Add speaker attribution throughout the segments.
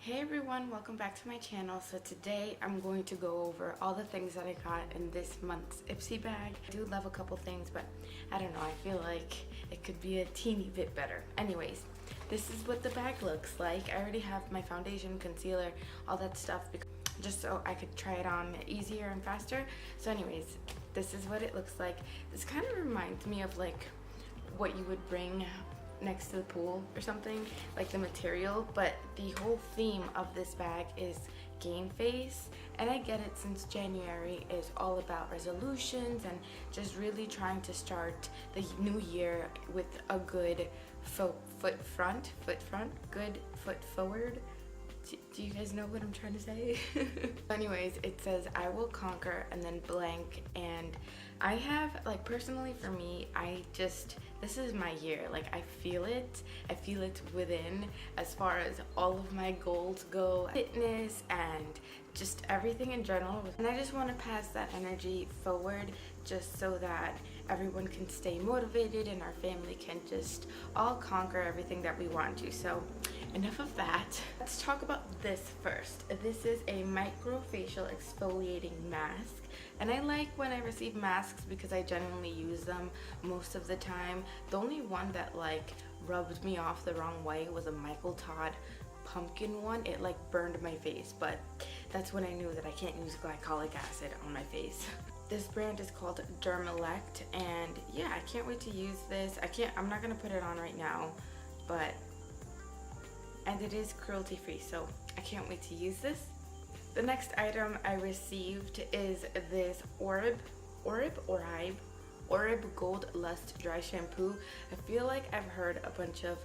Speaker 1: Hey everyone, welcome back to my channel. So today I'm going to go over all the things that I got in this month's IPSY bag. I do love a couple things, but I don't know, I feel like it could be a teeny bit better. Anyways, this is what the bag looks like. I already have my foundation, concealer, all that stuff, just so I could try it on easier and faster. So anyways, this is what it looks like. This kind of reminds me of like what you would bring next to the pool or something, like the material, but the whole theme of this bag is game face, and I get it since January is all about resolutions and just really trying to start the new year with a good foot front, good foot forward. Do you guys know what I'm trying to say? Anyways, it says I will conquer and then blank, and I have, like, personally for me, this is my year. Like, I feel it within as far as all of my goals go, fitness and just everything in general, and I just want to pass that energy forward just so that everyone can stay motivated and our family can just all conquer everything that we want to. So enough of that. Let's talk about this first. This is a microfacial exfoliating mask, and I like when I receive masks because I genuinely use them most of the time. The only one that like rubbed me off the wrong way was a Michael Todd pumpkin one. It like burned my face, but that's when I knew that I can't use glycolic acid on my face. This brand is called Dermalect, and yeah, I can't wait to use this. I'm not gonna put it on right now, and it is cruelty free, so I can't wait to use this. The next item I received is this Orib Gold Lust Dry Shampoo. I feel like I've heard a bunch of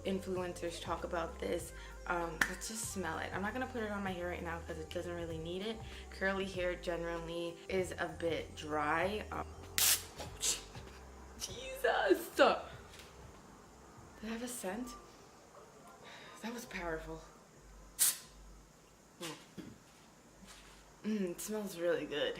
Speaker 1: influencers talk about this. Let's just smell it. I'm not gonna put it on my hair right now because it doesn't really need it. Curly hair generally is a bit dry. Jesus! Did it have a scent? That was powerful. It smells really good.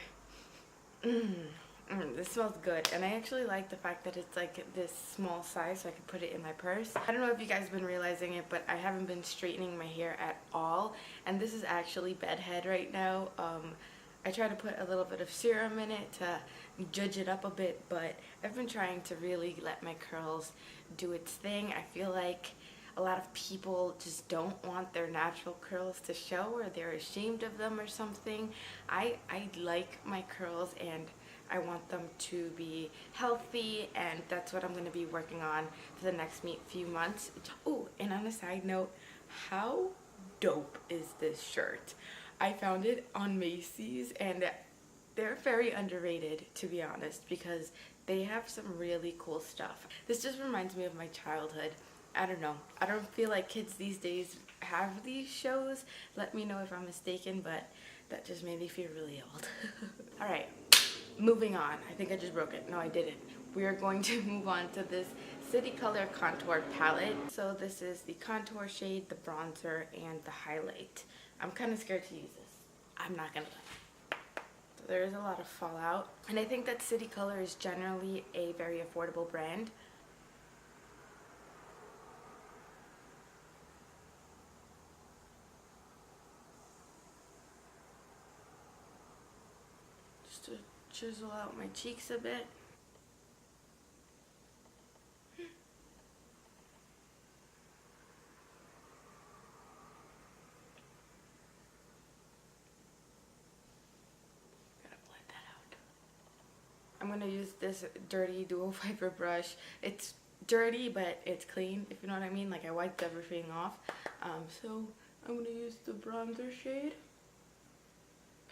Speaker 1: This smells good, and I actually like the fact that it's like this small size so I can put it in my purse. I don't know if you guys have been realizing it, but I haven't been straightening my hair at all, and this is actually bedhead right now. I try to put a little bit of serum in it to judge it up a bit, but I've been trying to really let my curls do its thing. I feel like a lot of people just don't want their natural curls to show, or they're ashamed of them or something. I like my curls and I want them to be healthy, and that's what I'm going to be working on for the next few months. Oh, and on a side note, how dope is this shirt? I found it on Macy's, and they're very underrated, to be honest, because they have some really cool stuff. This just reminds me of my childhood. I don't know. I don't feel like kids these days have these shows. Let me know if I'm mistaken, but that just made me feel really old. Alright, moving on. I think I just broke it. No, I didn't. We are going to move on to this City Color Contour Palette. So this is the contour shade, the bronzer, and the highlight. I'm kind of scared to use this. I'm not gonna lie. So there is a lot of fallout. And I think that City Color is generally a very affordable brand. To chisel out my cheeks a bit. Gotta blend that out. I'm gonna use this dirty dual fiber brush. It's dirty, but it's clean, if you know what I mean. Like, I wiped everything off. So I'm gonna use the bronzer shade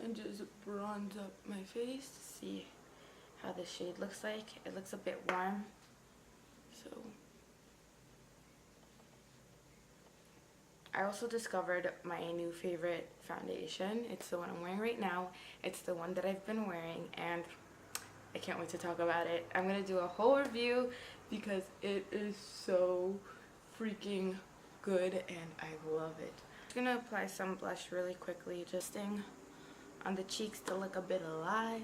Speaker 1: and just bronze up my face to see how this shade looks like. It looks a bit warm, so I also discovered my new favorite foundation. It's the one I'm wearing right now. It's the one that I've been wearing, and I can't wait to talk about it. I'm gonna do a whole review because it is so freaking good and I love it. I'm gonna apply some blush really quickly, just on the cheeks to look a bit alive.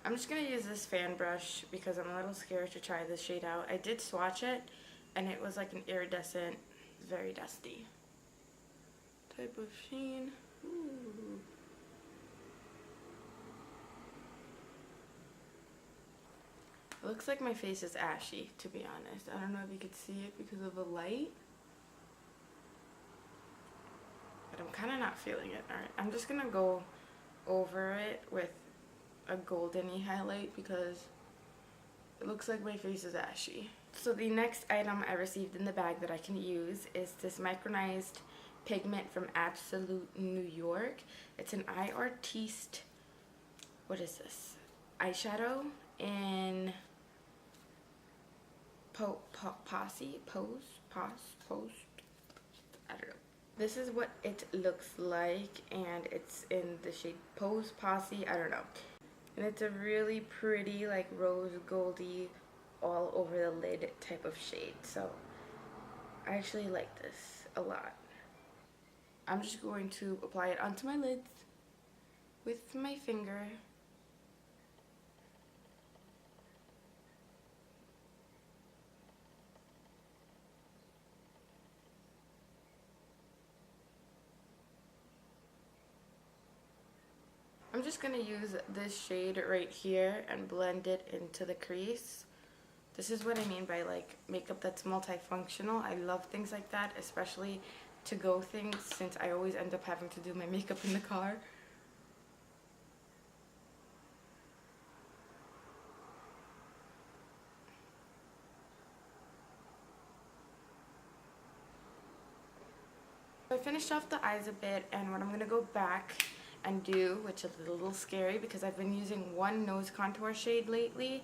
Speaker 1: I'm just gonna use this fan brush because I'm a little scared to try this shade out. I did swatch it, and it was like an iridescent, very dusty type of sheen. Ooh. It looks like my face is ashy, to be honest. I don't know if you could see it because of the light, but I'm kind of not feeling it. Alright, I'm just gonna go over it with a goldeny highlight because it looks like my face is ashy. So the next item I received in the bag that I can use is this micronized pigment from Absolute New York. It's an eye artiste, what is this? Eyeshadow in pose, I don't know. This is what it looks like, and it's in the shade Pose Posse, I don't know. And it's a really pretty, like, rose goldy, all over the lid type of shade. So I actually like this a lot. I'm just going to apply it onto my lids with my finger. I'm just going to use this shade right here and blend it into the crease. This is what I mean by like makeup that's multifunctional. I love things like that, especially to-go things, since I always end up having to do my makeup in the car. I finished off the eyes a bit, and what I'm going to go back and do, which is a little scary because I've been using one nose contour shade lately,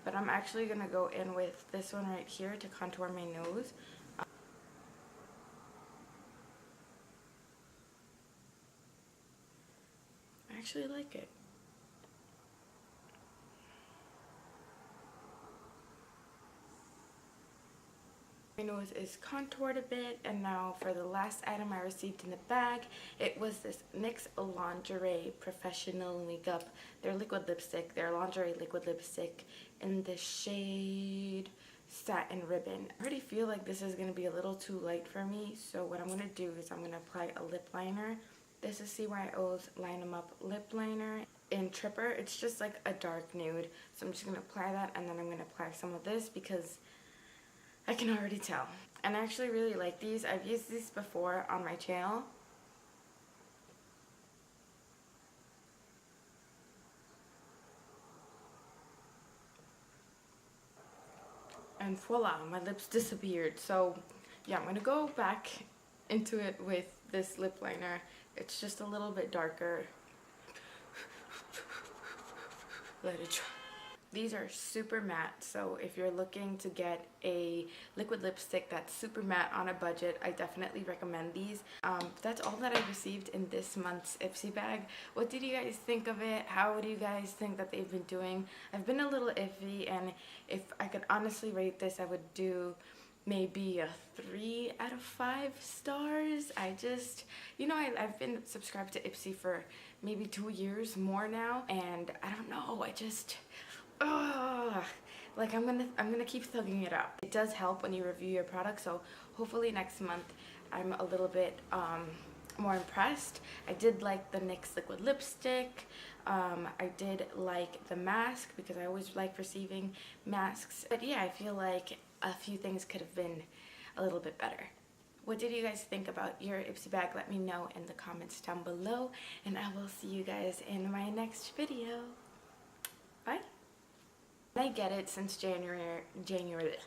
Speaker 1: but I'm actually going to go in with this one right here to contour my nose. I actually like it. My nose is contoured a bit, and now for the last item I received in the bag, it was this NYX Lingerie Professional Makeup. Their liquid lipstick, their lingerie liquid lipstick in the shade Satin Ribbon. I already feel like this is going to be a little too light for me, so what I'm going to do is I'm going to apply a lip liner. This is CYO's Line 'Em Up lip liner in Tripper. It's just like a dark nude, so I'm just going to apply that, and then I'm going to apply some of this because I can already tell. And I actually really like these. I've used these before on my channel. And voila, my lips disappeared. So yeah, I'm going to go back into it with this lip liner. It's just a little bit darker. Let it dry. These are super matte, so if you're looking to get a liquid lipstick that's super matte on a budget, I definitely recommend these. That's all that I received in this month's IPSY bag. What did you guys think of it? How do you guys think that they've been doing? I've been a little iffy, and if I could honestly rate this, I would do maybe a 3 out of 5 stars. I just, you know, I've been subscribed to IPSY for maybe 2 years more now, and I don't know, I just... like I'm gonna keep thugging it up. It does help when you review your product, so hopefully next month I'm a little bit more impressed. I did like the NYX liquid lipstick. I did like the mask because I always like receiving masks. But yeah, I feel like a few things could have been a little bit better. What did you guys think about your IPSY bag? Let me know in the comments down below, and I will see you guys in my next video. Bye. I get it since January, generally